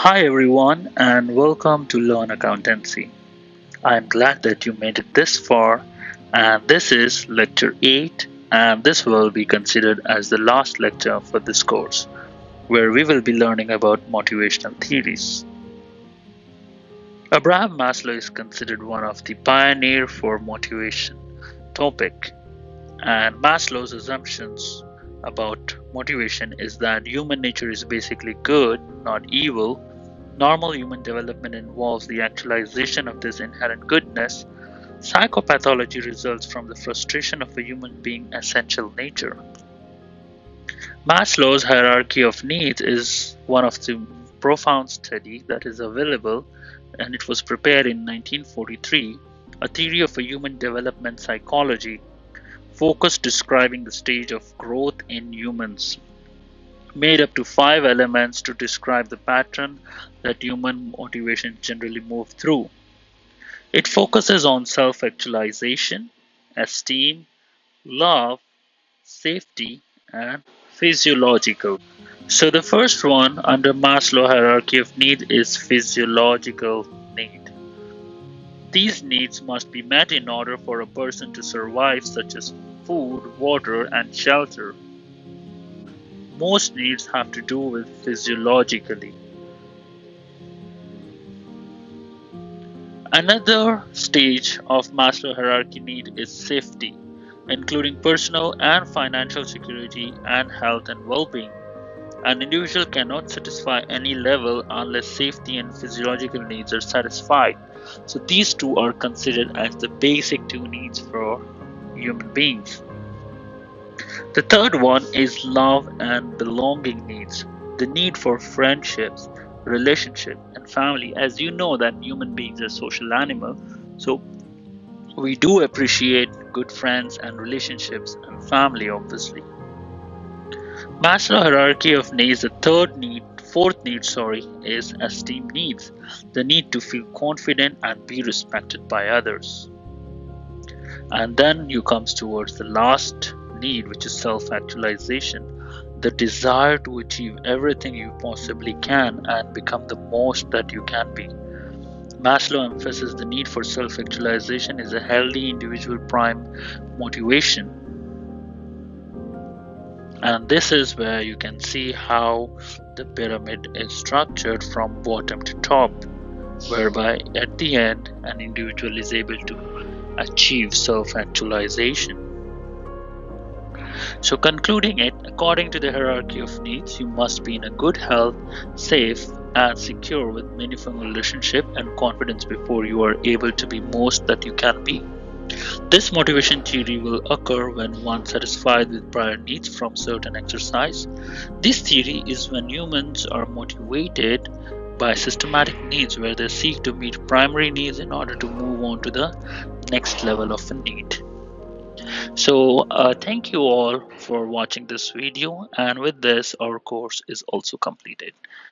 Hi everyone and welcome to Learn Accountancy. I'm glad that you made it this far and this is lecture 8 and this will be considered as the last lecture for this course where we will be learning about motivational theories. Abraham Maslow is considered one of the pioneer for motivation topic and Maslow's assumptions about motivation is that human nature is basically good, not evil. Normal human development involves the actualization of this inherent goodness. Psychopathology results from the frustration of a human being's essential nature. Maslow's hierarchy of needs is one of the profound study that is available and it was prepared in 1943, a theory of a human development psychology focused describing the stage of growth in humans, made up to 5 elements to describe the pattern that human motivation generally move through. It focuses on self-actualization, esteem, love, safety, and physiological. So the first one under Maslow hierarchy of need is physiological need. These needs must be met in order for a person to survive, such as food, water, and shelter. Most needs have to do with physiologically. Another stage of Maslow hierarchy need is safety, including personal and financial security and health and well-being. An individual cannot satisfy any level unless safety and physiological needs are satisfied. So these two are considered as the basic two needs for human beings. The third one is love and belonging needs. The need for friendships, relationship, and family. As you know that human beings are social animal, so we do appreciate good friends and relationships and family obviously. Maslow hierarchy of needs, the fourth need, is esteem needs. The need to feel confident and be respected by others. And then you comes towards the last need, which is self-actualization. The desire to achieve everything you possibly can and become the most that you can be. Maslow emphasizes the need for self-actualization is a healthy individual prime motivation. And this is where you can see how the pyramid is structured from bottom to top, whereby at the end an individual is able to achieve self-actualization. So concluding it, according to the hierarchy of needs, you must be in a good health, safe and secure with meaningful relationship and confidence before you are able to be most that you can be. This motivation theory will occur when one satisfied with prior needs from certain exercise. This theory is when humans are motivated by systematic needs where they seek to meet primary needs in order to move on to the next level of a need. So thank you all for watching this video, and with this our course is also completed.